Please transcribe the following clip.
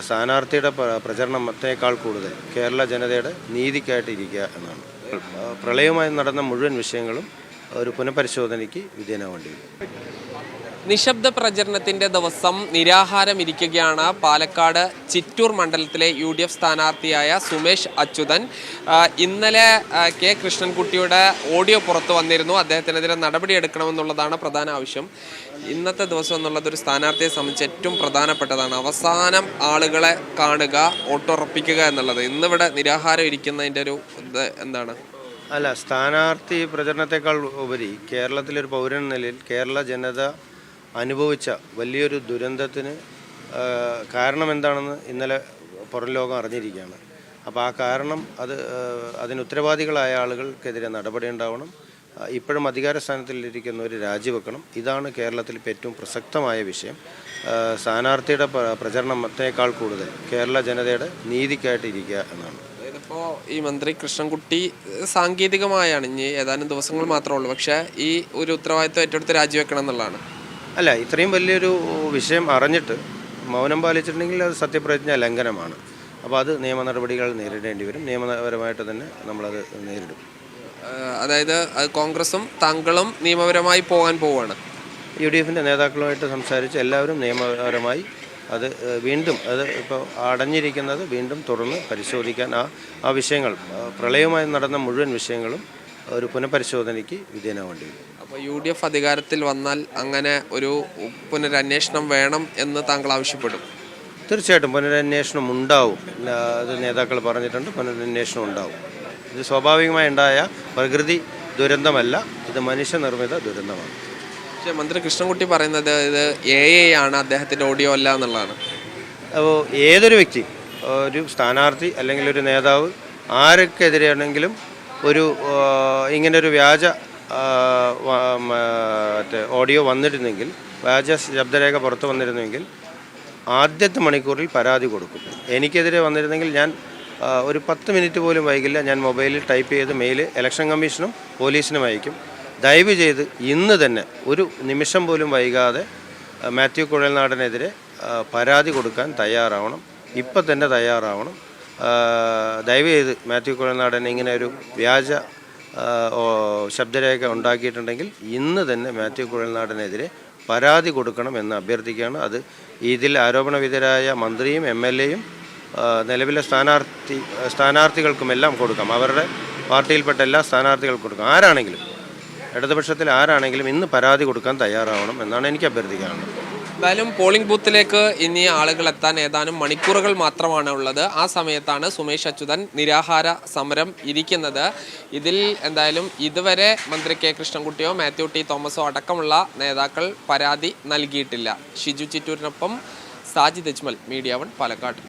സ്ഥാനാർത്ഥിയുടെ പ്രചരണത്തേക്കാൾ കൂടുതൽ കേരള ജനതയുടെ നീതിക്കായിട്ടിരിക്കുക എന്നാണ്. പ്രളയവുമായി നടന്ന മുഴുവൻ വിഷയങ്ങളും ഒരു പുനഃപരിശോധനയ്ക്ക് വിധേയനാവേണ്ടി വരും. നിശബ്ദ പ്രചരണത്തിന്റെ ദിവസം നിരാഹാരമിരിക്കുകയാണ് പാലക്കാട് ചിറ്റൂർ മണ്ഡലത്തിലെ UDF സ്ഥാനാർത്ഥിയായ സുമേഷ് അച്യുതൻ. ഇന്നലെ കെ കൃഷ്ണൻകുട്ടിയുടെ ഓഡിയോ പുറത്തു വന്നിരുന്നു. അദ്ദേഹത്തിനെതിരെ നടപടിയെടുക്കണമെന്നുള്ളതാണ് പ്രധാന ആവശ്യം. ഇന്നത്തെ ദിവസം എന്നുള്ളത് ഒരു സ്ഥാനാർത്ഥിയെ സംബന്ധിച്ച് ഏറ്റവും പ്രധാനപ്പെട്ടതാണ്. അവസാനം ആളുകളെ കാണുക, വോട്ടുറപ്പിക്കുക എന്നുള്ളത്. ഇന്നിവിടെ നിരാഹാരം ഇരിക്കുന്നതിൻ്റെ ഒരു എന്താണ്? അല്ല, സ്ഥാനാർത്ഥി പ്രചരണത്തെക്കാൾ ഉപരി കേരളത്തിലൊരു പൗരൻ നിലയിൽ കേരള ജനത അനുഭവിച്ച വലിയൊരു ദുരന്തത്തിന് കാരണം എന്താണെന്ന് ഇന്നലെ പുറം ലോകം അറിഞ്ഞിരിക്കുകയാണ്. അപ്പോൾ ആ കാരണം അതിന് ഉത്തരവാദികളായ ആളുകൾക്കെതിരെ നടപടി ഉണ്ടാവണം. ഇപ്പോഴും അധികാര സ്ഥാനത്തിലിരിക്കുന്നവർ രാജിവെക്കണം. ഇതാണ് കേരളത്തിൽ ഇപ്പോൾ ഏറ്റവും പ്രസക്തമായ വിഷയം. സ്ഥാനാർത്ഥിയുടെ പ്രചരണത്തെക്കാൾ കൂടുതൽ കേരള ജനതയുടെ നീതിക്കായിട്ടിരിക്കുക എന്നാണ്. ഇപ്പോൾ ഈ മന്ത്രി കൃഷ്ണൻകുട്ടി സാങ്കേതികമായാണ് ഇനി ഏതാനും ദിവസങ്ങൾ മാത്രമേ ഉള്ളൂ, പക്ഷേ ഈ ഒരു ഉത്തരവാദിത്വം ഏറ്റെടുത്ത് രാജിവെക്കണം എന്നുള്ളതാണ്. അല്ല, ഇത്രയും വലിയൊരു വിഷയം അറിഞ്ഞിട്ട് മൗനം പാലിച്ചിട്ടുണ്ടെങ്കിൽ അത് സത്യപ്രതിജ്ഞ ലംഘനമാണ്. അപ്പോൾ അത് നിയമ നടപടികൾ നേരിടേണ്ടി വരും. നിയമപരമായിട്ട് തന്നെ നമ്മളത് നേരിടും. അതായത് കോൺഗ്രസും താങ്കളും നിയമപരമായി പോകാൻ പോവുകയാണ്. UDFൻ്റെ നേതാക്കളുമായിട്ട് സംസാരിച്ച് എല്ലാവരും നിയമപരമായി അത് വീണ്ടും ഇപ്പോൾ അടഞ്ഞിരിക്കുന്നത് വീണ്ടും തുറന്ന് പരിശോധിക്കാൻ ആ വിഷയങ്ങൾ പ്രളയവുമായി നടന്ന മുഴുവൻ വിഷയങ്ങളും ഒരു പുനഃപരിശോധനയ്ക്ക് വിധേയനാവേണ്ടി വരും. അപ്പോൾ UDF അധികാരത്തിൽ വന്നാൽ അങ്ങനെ ഒരു പുനരന്വേഷണം വേണം എന്ന് താങ്കൾ ആവശ്യപ്പെടും? തീർച്ചയായിട്ടും പുനരന്വേഷണം ഉണ്ടാവും. അത് നേതാക്കൾ പറഞ്ഞിട്ടുണ്ട്, പുനരന്വേഷണം ഉണ്ടാവും. ഇത് സ്വാഭാവികമായി ഉണ്ടായ പ്രകൃതി ദുരന്തമല്ല, ഇത് മനുഷ്യനിർമ്മിത ദുരന്തമാണ്. പക്ഷേ മന്ത്രി കൃഷ്ണൻകുട്ടി പറയുന്നത് ഇത് AI ആണ്, അദ്ദേഹത്തിൻ്റെ ഓഡിയോ അല്ല എന്നുള്ളതാണ്. അപ്പോൾ ഏതൊരു വ്യക്തി, ഒരു സ്ഥാനാർത്ഥി അല്ലെങ്കിൽ ഒരു നേതാവ് ആർക്കെതിരെയാണെങ്കിലും ഇങ്ങനൊരു വ്യാജ ഓഡിയോ വന്നിരുന്നെങ്കിൽ, വ്യാജ ശബ്ദരേഖ പുറത്ത് വന്നിരുന്നെങ്കിൽ ആദ്യത്തെ മണിക്കൂറിൽ പരാതി കൊടുക്കും. എനിക്കെതിരെ വന്നിരുന്നെങ്കിൽ ഞാൻ ഒരു 10 മിനിറ്റ് പോലും വൈകില്ല, ഞാൻ മൊബൈലിൽ ടൈപ്പ് ചെയ്ത് മെയിൽ ഇലക്ഷൻ കമ്മീഷനും പോലീസിനും അയക്കും. ദയവ് ചെയ്ത് ഇന്ന് തന്നെ ഒരു നിമിഷം പോലും വൈകാതെ മാത്യു കുഴൽനാടനെതിരെ പരാതി കൊടുക്കാൻ തയ്യാറാവണം. ഇപ്പം തന്നെ തയ്യാറാവണം. ദയവ് ചെയ്ത് മാത്യു കുഴൽനാടൻ ഇങ്ങനെ ഒരു വ്യാജ ശബ്ദരേഖ ഉണ്ടാക്കിയിട്ടുണ്ടെങ്കിൽ ഇന്ന് തന്നെ മാത്യു കുഴൽനാടനെതിരെ പരാതി കൊടുക്കണം എന്ന് അഭ്യർത്ഥിക്കുകയാണ്. അത് ഇതിൽ ആരോപണവിധേയരായ മന്ത്രിയും MLAയും നിലവിലെ സ്ഥാനാർത്ഥികൾക്കുമെല്ലാം കൊടുക്കാം. അവരുടെ പാർട്ടിയിൽപ്പെട്ട എല്ലാ സ്ഥാനാർത്ഥികൾക്കും കൊടുക്കാം. ആരാണെങ്കിലും, ഇടതുപക്ഷത്തിൽ ആരാണെങ്കിലും ഇന്ന് പരാതി കൊടുക്കാൻ തയ്യാറാവണം എന്നാണ് എനിക്ക് അഭ്യർത്ഥിക്കാനുള്ളത്. എന്തായാലും പോളിംഗ് ബൂത്തിലേക്ക് ഇനി ആളുകൾ എത്താൻ ഏതാനും മണിക്കൂറുകൾ മാത്രമാണ് ഉള്ളത്. ആ സമയത്താണ് സുമേഷ് അച്യുതൻ നിരാഹാര സമരം ഇരിക്കുന്നത്. ഇതിൽ എന്തായാലും ഇതുവരെ മന്ത്രി കെ കൃഷ്ണൻകുട്ടിയോ മാത്യു ടി തോമസോ അടക്കമുള്ള നേതാക്കൾ പരാതി നൽകിയിട്ടില്ല. ഷിജു ചിറ്റൂരിനൊപ്പം സാജിദ് അജ്മൽ, മീഡിയ 1 പാലക്കാട്.